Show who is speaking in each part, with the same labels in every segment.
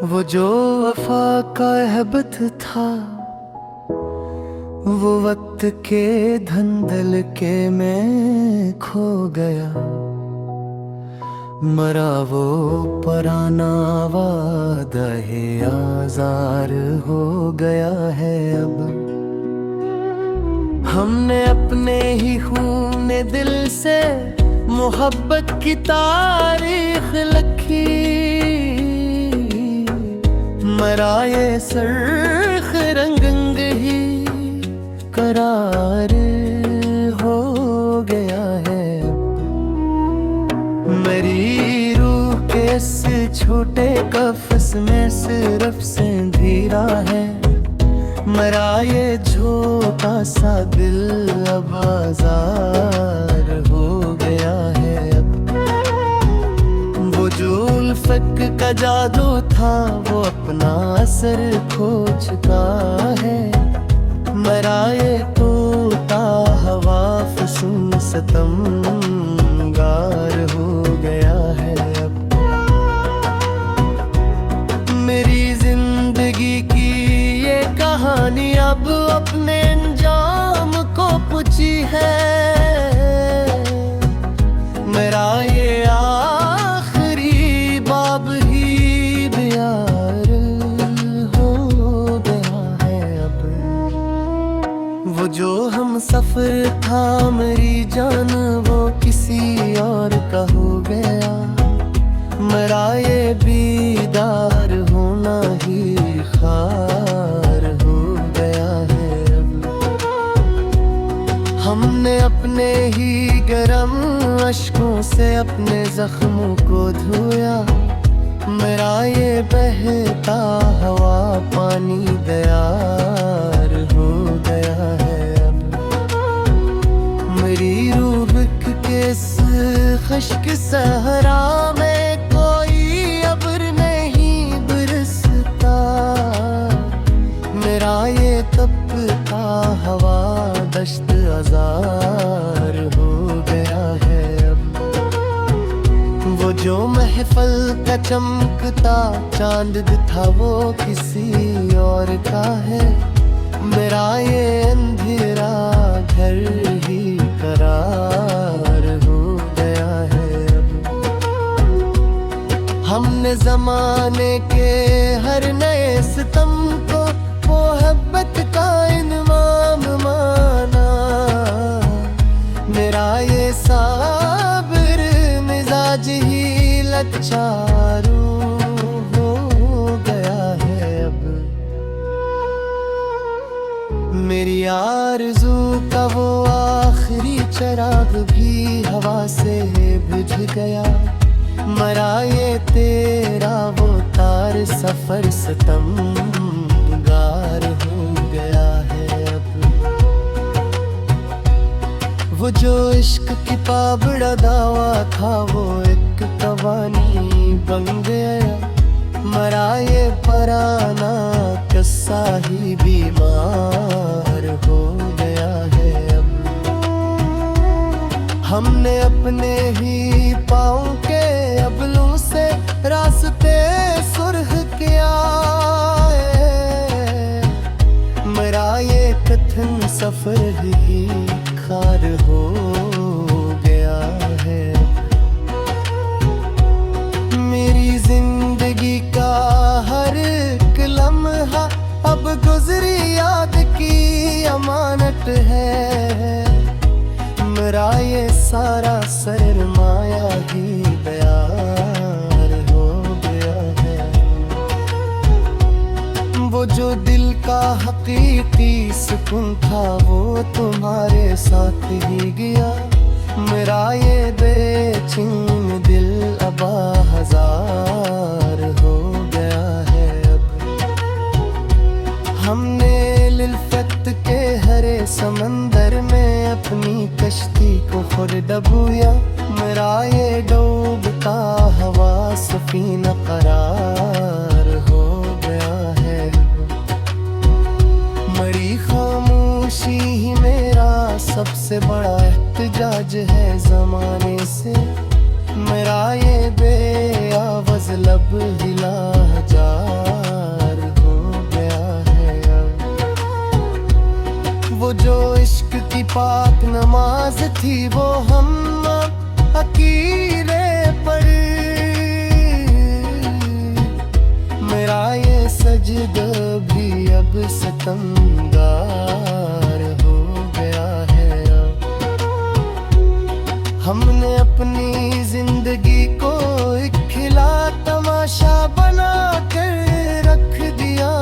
Speaker 1: वो जो वफा का अहबत था, वो वक्त के धंधल के में खो गया। मरा वो पराना वादा है, आज़ार हो गया है अब। हमने अपने ही खून दिल से मोहब्बत की तारीख लिखी। मरा ये सरख रंग ही करार हो गया है। मेरी रूह के इस छोटे कफ्स में सिर्फ सिंदूरा है। मरा ये छोटा सा दिल अब आज़ार हो गया है अब। वो जो उल्फत का जादू था, वो अपना असर खो चुका है। मरा ये तोता हवा फसूं सितमगार हो गया है अब। मेरी जिंदगी की ये कहानी अब अपने अंजाम को पूछी है। मेरा ये आखिरी बाब ही प्यार हो गया है अब। वो जो हम सफर था मेरी जान, वो किसी और का हो गया। मेरा ये दीदार होना ही खार हो गया है अब। हमने अपने ही गरम अश्कों से अपने जख्मों को धोया। मेरा ये बहता हवा पानी दयार हो गया है अब। मेरी रूह के इस खुश्क सहरा में कोई अब्र नहीं बरसता। मेरा ये तपता हवा दश्त आज़ार हो गया है अब। वो जो महफल का चमकता चांद था, वो किसी और का है। मेरा ये अंधेरा घर ही करार हो गया है अब। हमने ज़माने के हर नए सितम को मोहब्बत का इनाम माना। मेरा ये साबिर मिजाज ही लचारू हो गया है अब। मेरी आरज़ू का वो आखिरी चिराग भी हवा से बुझ गया। मरा ये तेरा वो तार सफर सितमगार हो गया है अब। वो जो इश्क की पाबड़ा दावा था, वो एक कवानी बन गया। मरा ये पराना किस्सा ही बीमार हो गया है अब। हमने अपने ही पाँव के अबलों से रास्ते सुरह किया है। मेरा ये कठिन सफर ही खार हो गया है। मेरी जिंदगी का हर एक लम्हा अब गुजरी याद की अमानत है। मेरा ये सारा सरमाया ही प्यार हो गया है। वो जो दिल का हकीकी सुकून था, वो तुम्हारे साथ ही गया। मेरा ये बेचैन दिल अब हजार हो गया है अब। हमने लिल्फत के हरे समंदर में अपनी कश्ती को खुद डबोया। मेरा ये डूबता हवा सफीना करार हो गया है। मरी खामोशी ही मेरा सबसे बड़ा एहतजाज है ज़माने से। मेरा ये बेआवाज़ लब हिला जार हो गया है अब। वो जो इश्क की पाक नमाज थी वो हम अकीरे पर, मेरा ये सजदा भी अब सितमगार हो गया है अब। हमने अपनी जिंदगी को एक खिला तमाशा बना कर रख दिया।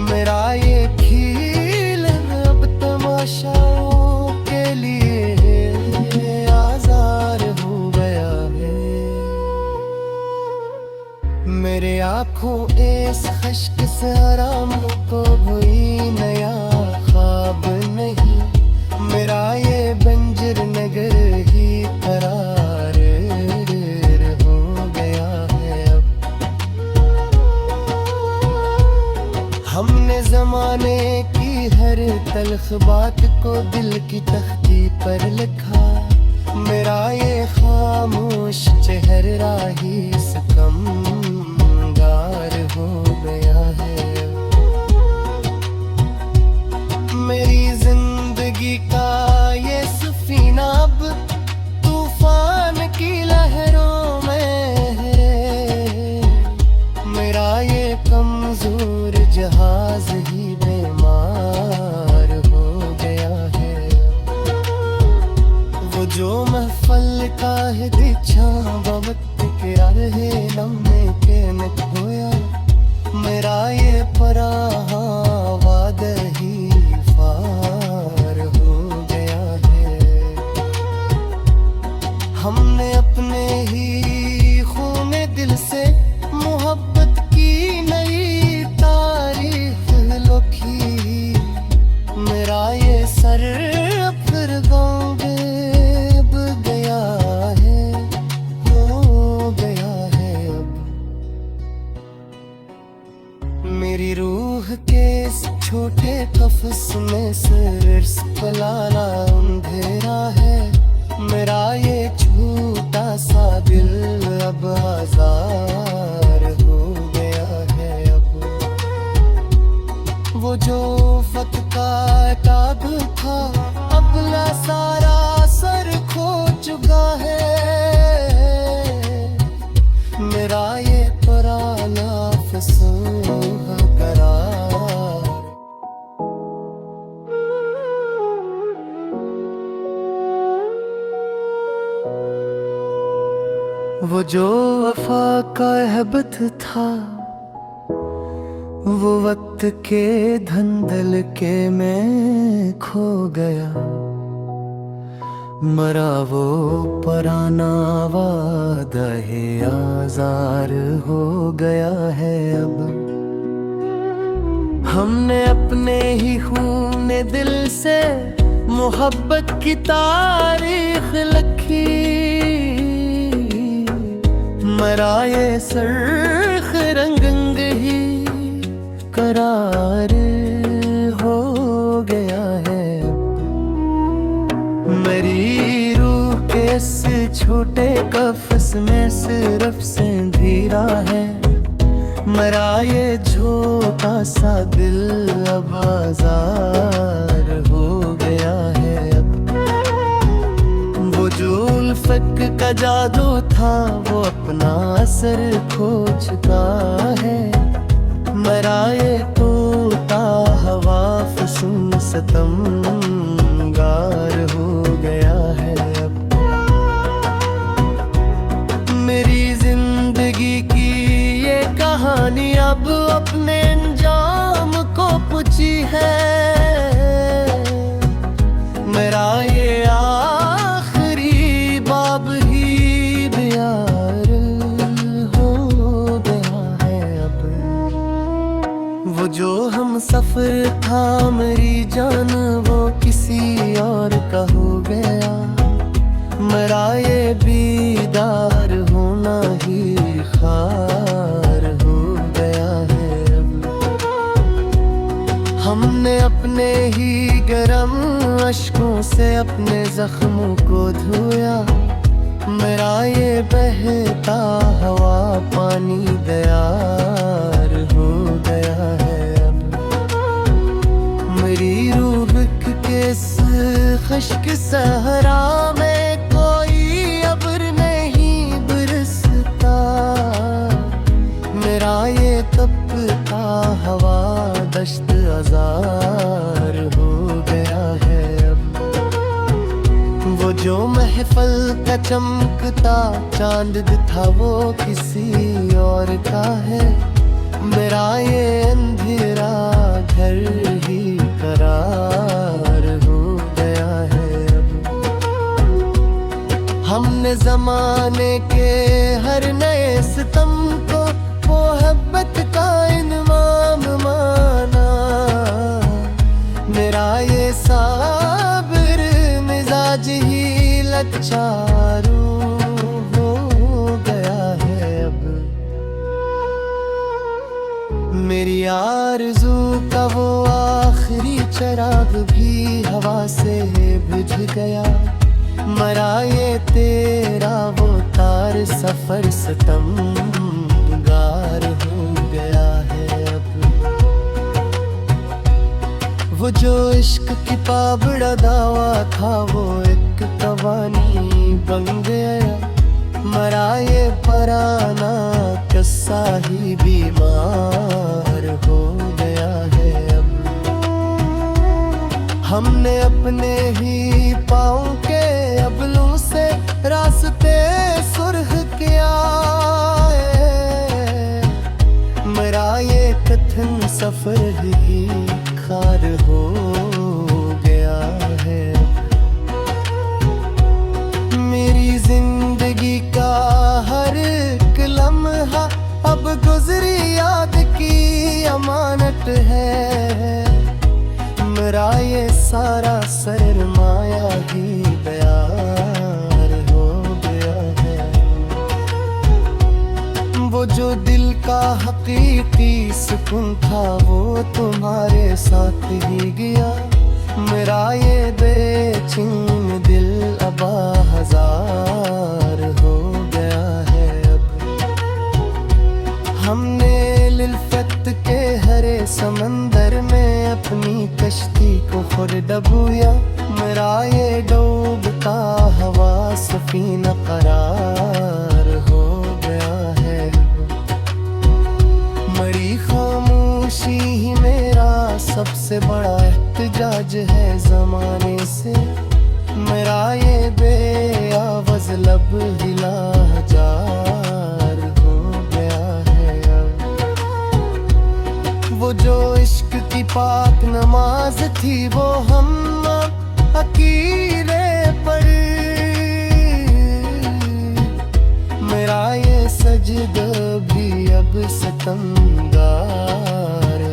Speaker 1: मेरा ये खील अब तमाशाओं के लिए आज़ार हो गया है। मेरे आँखों इस खश्क से आराम को कोई नया ख्वाब नहीं। मेरा ये बंजर नगर ही करार हो गया है अब। हमने जमाने की हर तल्ख बात को दिल की तख्ती पर लिखा। मेरा ये खामोश चेहरा ही सितमगार हो गया है। मेरी जिंदगी का ये सफीना अब तूफान की लहरों में है। मेरा ये कमजोर जहाज ही बेमार हो गया है। वो जो महफल का है दिच्छा वक्त के रहे लम्हे के न खोया। मेरा ये पराहा वादा ही फार हो गया है। हमने अपने ही खूने दिल से मोहब्बत की नई तारीख लिखी। मेरा ये सर फिर गाँव बेब गया है, हो गया है अब। मेरी रूह के इस छोटे कफ़स में सिर्फ पलाना अंधेरा है। मेरा ये छोटा सा दिल अब आज़ार हो गया है अब। वो जो फत का ताब था अपना सारा सर खो चुका है। मेरा ये पुराना फसूहा करार। वो जो वफा का अहबत था वो वक्त के धंधल के में खो गया। मरा वो पुराना वादा है आज़ार हो गया है अब। हमने अपने ही खूने दिल से मोहब्बत की तारीख लिखी। मरा ये सरख रंग ही करार हो गया है। मेरी रूह के इस छोटे कफ़स में सिर्फ सिंदूरा है। मरा ये छोटा सा दिल अब आज़ार हो गया है अब। वो जो उल्फत का जादू था वो अपना असर खो चुका है। मरा ये तोता हवा फसूं सितमगार हो गया है अब। मेरी जिंदगी की ये कहानी अब अपने अंजाम को पुची है। मेरा ये आखिरी बाब ही प्यार हो गया है अब। वो जो हम सफर था मेरी जान वो किसी और का हो गया। मेरा ये दीदार होना ही खार हो गया है अब। हमने अपने ही गरम अश्कों से अपने जख्मों को धोया। मेरा ये बहता हवा पानी दयार हो गया है अब। मेरी रूह के इस खुश्क सहरा में कोई अब्र नहीं बरसता। मेरा ये तपता हवा दश्त अज़ार हो गया है अब। वो जो महफल का चमकता चांद था वो किसी और का है। मेरा ये अंधेरा घर ही करार हो गया है अब। हमने ज़माने के हर नए सितम को मोहब्बत का इनाम माना। मेरा ये साबिर मिजाज ही लचारू हो गया है अब। मेरी आरज़ू का वो आखिरी चिराग भी हवा से बुझ गया। मरा ये तेरा वो तार सफर सितमगार हो गया है अब। वो जो इश्क की पाबड़ा दावा था वो एक कवानी बन गया। मरा ये पराना किस्सा ही बीमार हो गया है अब। हमने अपने ही पाँव के अबलों से रास्ते सुर्ख किया है। मेरा ये कठिन सफर ही खार हो गया है। मेरी जिंदगी का हर एक लम्हा अब गुजरी याद की अमानत है। मेरा ये सारा सरमाया ही तैयार हो गया है। वो जो दिल का हकीकी सुकून था वो तुम्हारे साथ ही गया। मेरा ये बेचैन दिल अब हजार हो गया है अब। हमने लिल्फत के हरे समंदर में अपनी कश्ती को खुद डबोया। मेरा ये डूबता हवा सफीना करार हो गया है। मरी खामोशी ही मेरा सबसे बड़ा एहतजाज है ज़माने से। मेरा ये बेआवाज़ लब हिला हजार हो गया है अब। वो जो इश्क की पाक नमाज थी वो हम अकीले पढ़। मेरा ये सजदा भी अब सितमगार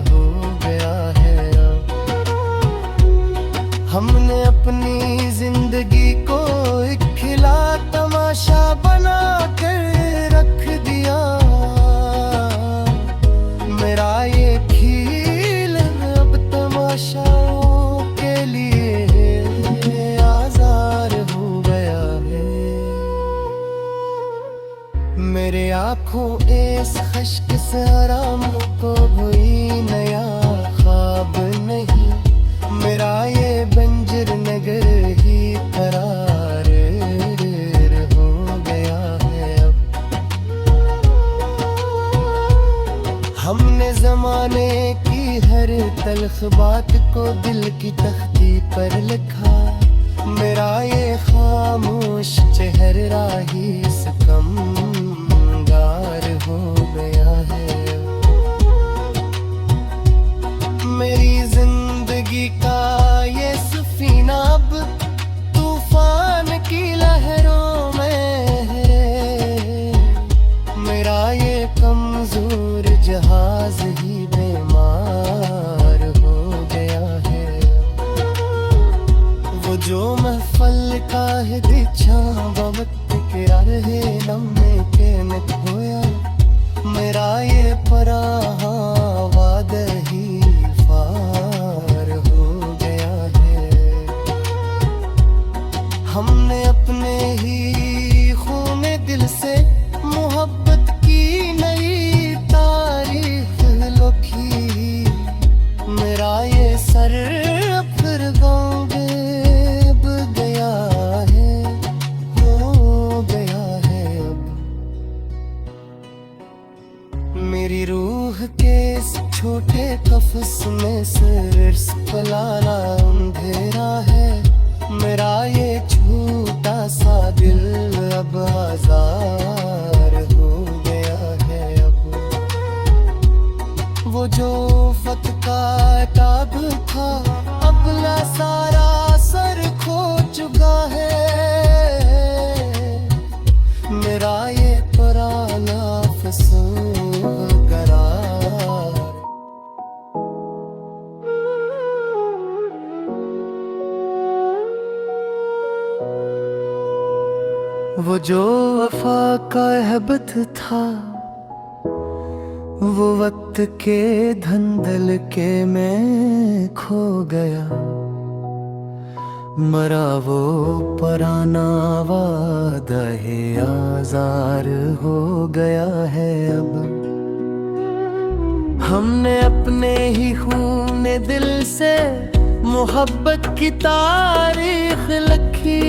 Speaker 1: हो गया है अब। हमने अपनी जिंदगी को एक खिला तमाशा बना कर रख दिया। मेरा ये खील अब तमाशाओं के लिए आज़ार हो गया है। मेरे आँखों इस खश्क से आराम को कोई नया ख्वाब नहीं। मेरा ये बंजर नगर ही करार हो गया है अब। हमने ज़माने की हर तल्ख बात को दिल की तख्ती पर लिखा। मेरा ये खामोश चेहरा ही सितमगार हो गया है। मेरी जिंदगी का ये सफीना अब तूफान की लहरों में है। मेरा ये कमजोर जहाज ही बीमार हो गया है। वो जो महफल का है दिच्छा वक्त के रहे लम्हे के नित होया। मेरा ये पराहा वाद ही फार हो गया है। हमने अपने ही पर अब फिर गाओगे अब गया है, हो गया है अब। मेरी रूह के इस छोटे कफ्स में सिर्फ पलाना अंधेरा है। मेरा ये छोटा सा दिल अब आज़ार हो गया है अब। वो जो फत का ताब था अपना सारा सर खो चुका है। मेरा ये पुराना फिसल करार। वो जो वफा का अहबत था वो वक्त के धंधल के में खो गया। मरा वो पुराना वादा है आज़ार हो गया है अब। हमने अपने ही खून दिल से मोहब्बत की तारीख लिखी।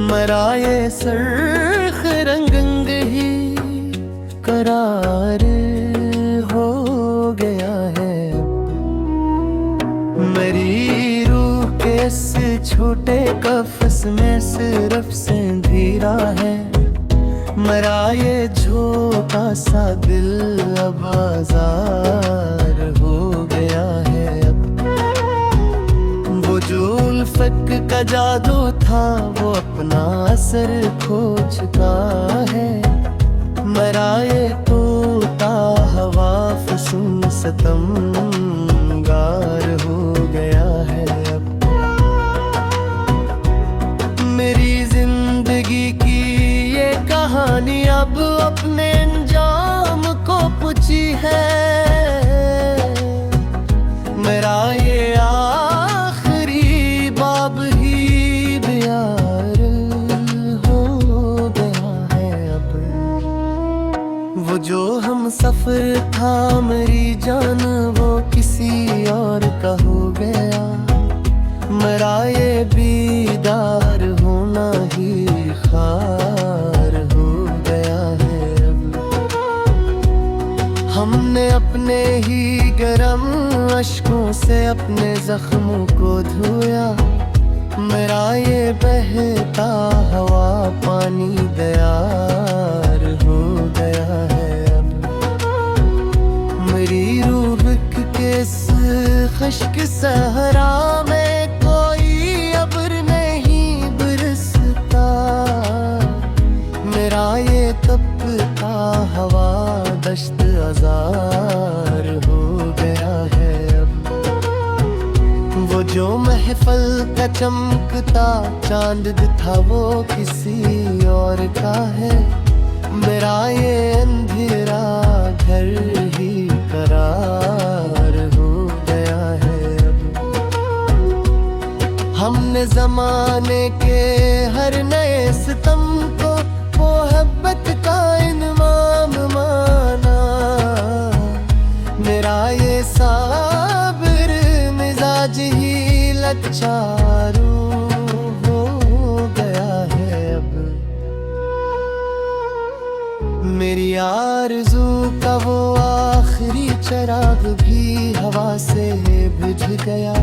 Speaker 1: मरा ये सरख रंग ही करार हो गया है। मेरी रूह के इस छोटे कफ्स में सिर्फ सिंदूरा है। मरा ये छोटा सा दिल अब आज़ार हो गया है अब। वो जो उल्फत का जादू था वो अपना असर खो चुका है। मरा ये तोता हवा फसूं सितमगार हो गया है अब। मेरी जिंदगी की ये कहानी अब अपने अंजाम को पूछी है। मेरा ये आखिरी बाब ही प्यार हो गया है अब। वो जो हम सफर था मेरी जान वो किसी और का हो गया। मेरा ये दीदार होना ही खार हो गया है अब। हमने अपने ही गरम अश्कों से अपने जख्मों को धोया। मेरा ये बहता हवा पानी दयार हो गया है अब। मेरी रूह के इस खुश्क सहरा में कोई अब्र नहीं बरसता। मेरा ये तपता हवा दश्त आज़ार हो गया है अब। वो जो महफल का चमकता चांद था वो किसी और का है। मेरा ये अंधेरा घर ही करार हो गया है अब। हमने जमाने के हर नए सितम को मोहब्बत का इनाम माना। मेरा ये साबिर मिजाज ही लचारू हो गया है अब। मेरी आरज़ू का वो आखिरी चिराग भी हवा से बुझ गया।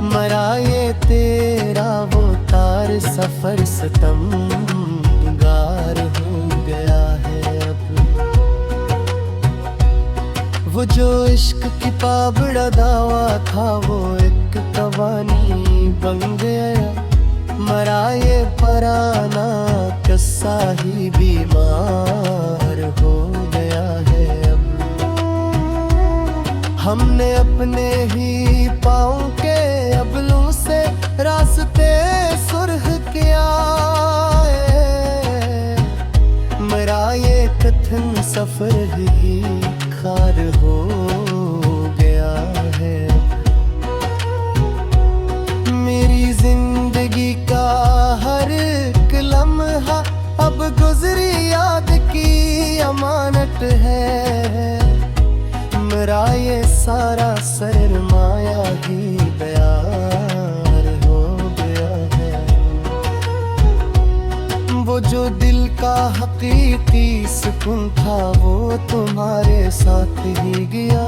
Speaker 1: मरा ये तेरा वो तार सफर सितमगार हो गया है अब। वो जो इश्क की पाबड़ा दावा था वो एक कवानी बन गया। मरा ये पराना किस्सा ही बीमार हो गया है अब। हमने अपने ही पाँव के अबलों से रास्ते सुरह किया है। मेरा ये कठिन सफर ही खार हो गया है। मेरी जिंदगी का हर एक लम्हा अब गुजरी याद की अमानत है। मेरा ये सारा सरमाया ही बेकार हो गया है। वो जो दिल का हकीकी सुकून था वो तुम्हारे साथ ही गया।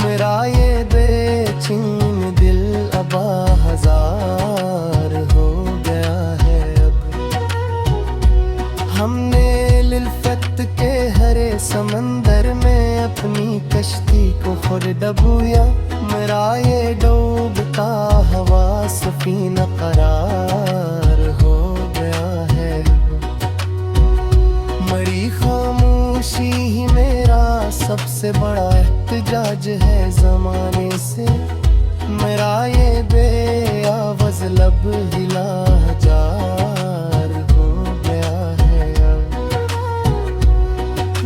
Speaker 1: मेरा ये बेचैन दिल अब हजार हो गया है। अब हमने लिल्फत के हरे समंदर में अपनी कश्ती को खुद डबोया। मेरा ये डूबता हवा सफीना करार हो गया है। मरी खामोशी ही मेरा सबसे बड़ा एहतजाज है ज़माने से। मेरा ये बेआवाज़ लब हिला हजार हो गया है।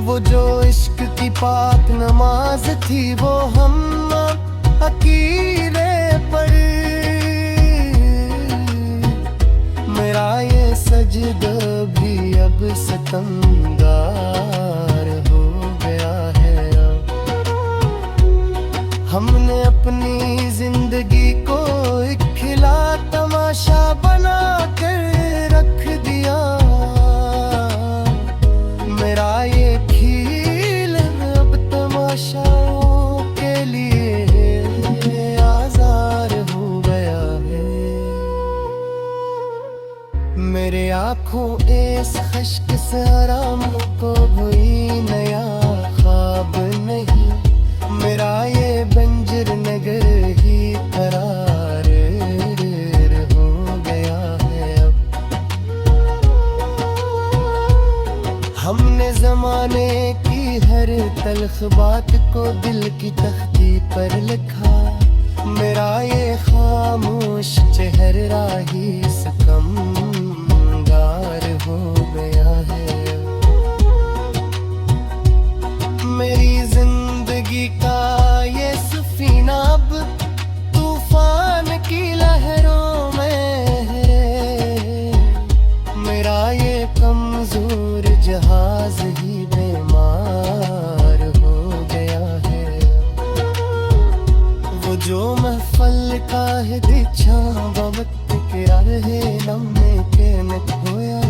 Speaker 1: वो जो इश्क की पाक नमाज थी वो हम अकीले पर। मेरा ये सजदा भी अब सितमगार हो गया है। हमने अपनी जिंदगी को एक खिला तमाशा बना कर रख दिया। मेरा ये खील अब तमाशाओं के लिए आजार हो गया है। मेरे आँखों इस खश्क से आराम को कोई नया ख्वाब नहीं। मेरा ये बंजर नगर ही करार हो गया है। अब हमने जमाने की हर तल्ख बात को दिल की तख्ती पर लिखा। मेरा ये खामोश चेहरा ही सितमगार हो गया है। मेरी जिंदगी का ये सफीना अब तूफान की लहरों में है। मेरा ये कमजोर जहाज ही बीमार हो गया है। वो जो महफल का है दिच्छा वक्त के रहे लम्हे के न खोया।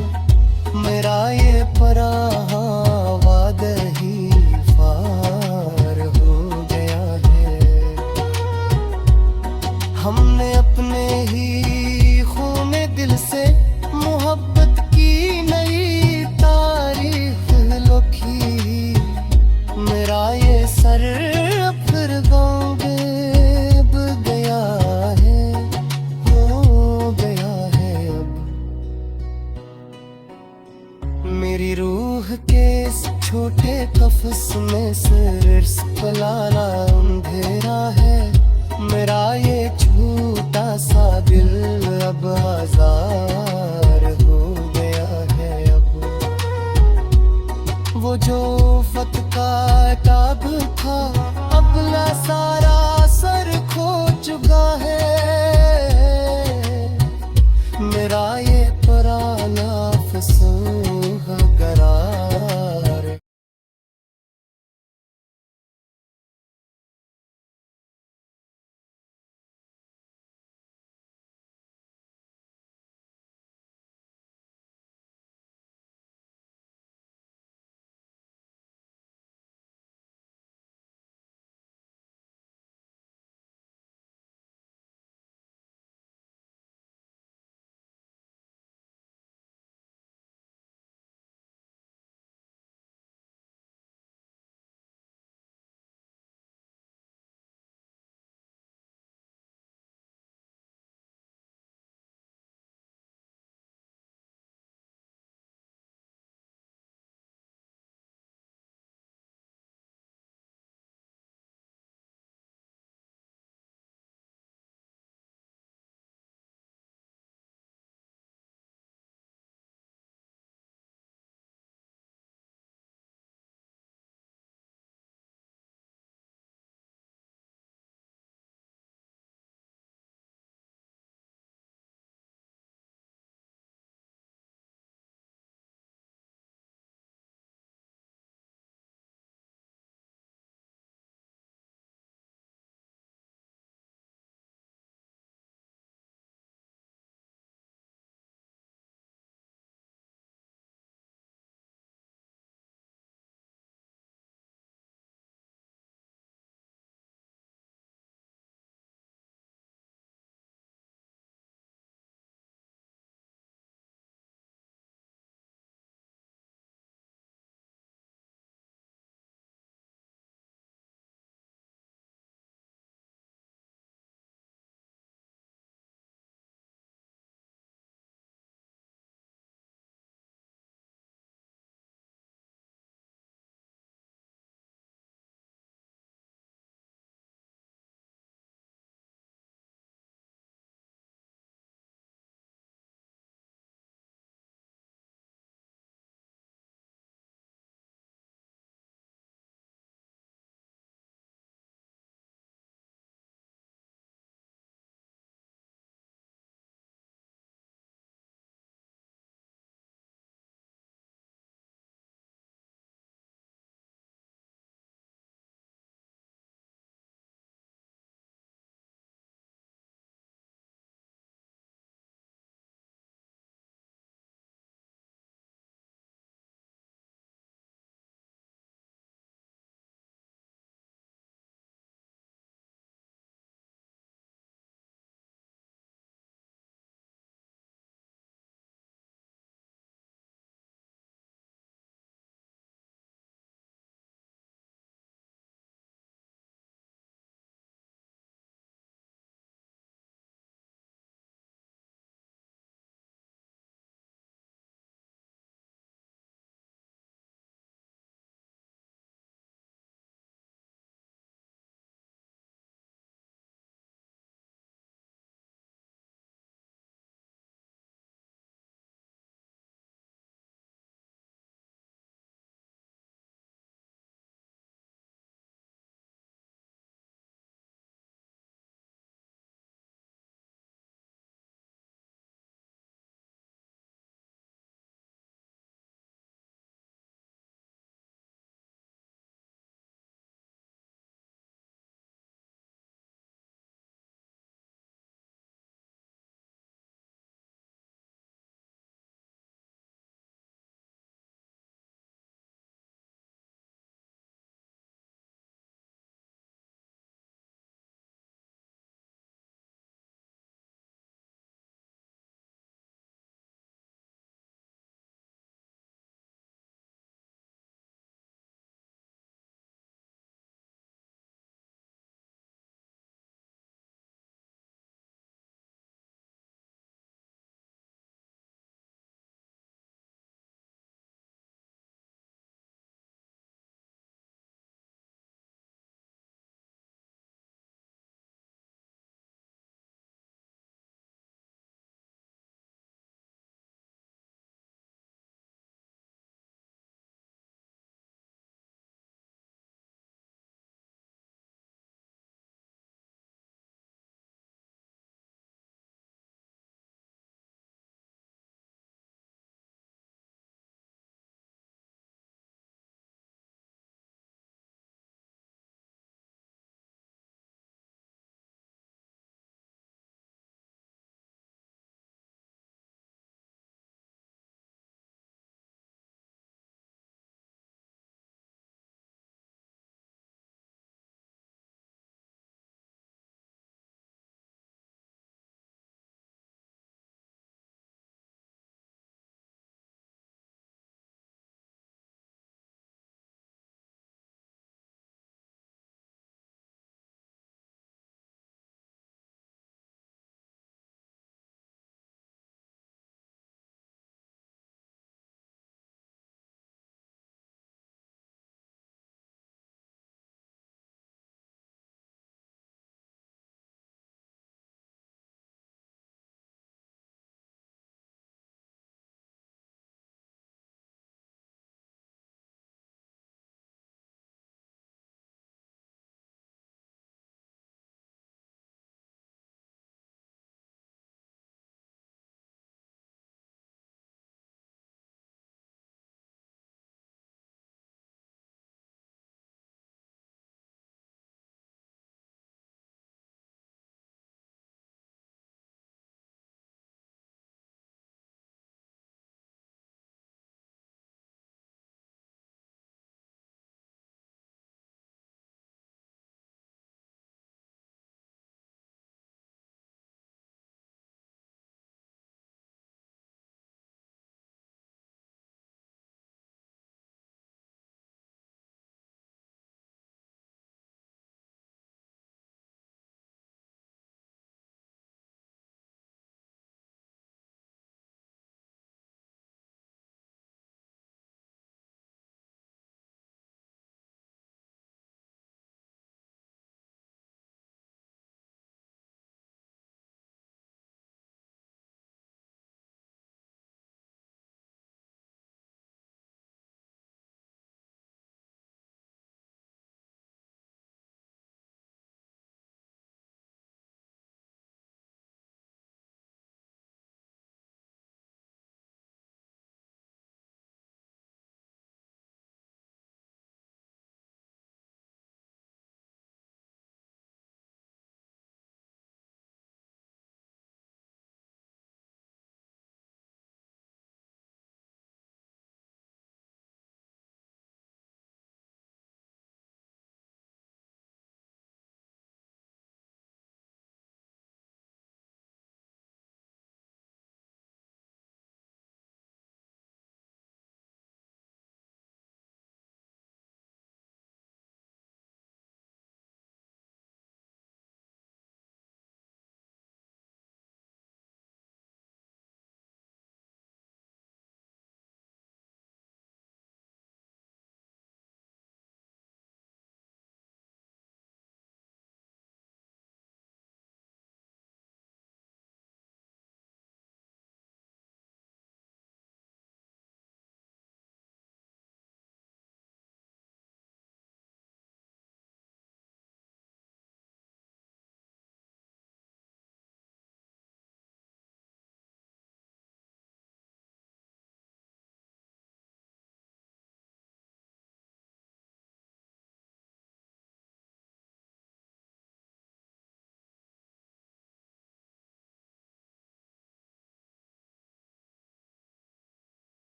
Speaker 1: मेरा ये पराहा वादा ही फार हो गया है। हमने